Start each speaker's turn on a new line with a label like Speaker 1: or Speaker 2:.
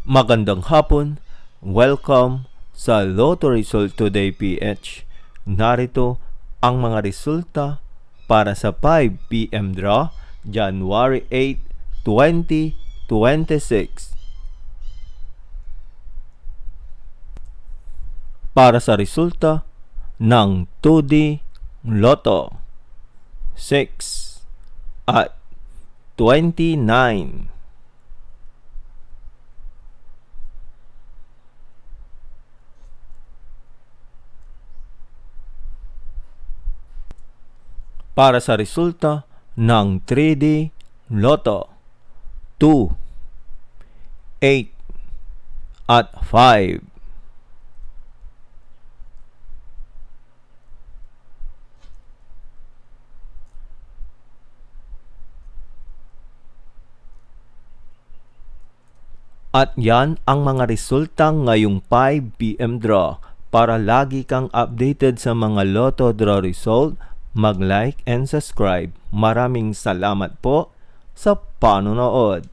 Speaker 1: Magandang hapon, welcome sa Lotto Result Today PH. Narito ang mga resulta para sa 5 PM draw, January 8, 2026. Para sa resulta ng 2D Lotto, 6 at 29. Para sa resulta ng 3D Lotto, 2, 8 at 5. At yan ang mga resulta ngayong 5 PM draw. Para lagi kang updated sa mga Lotto draw result, mag-like and subscribe. Maraming salamat po sa panonood.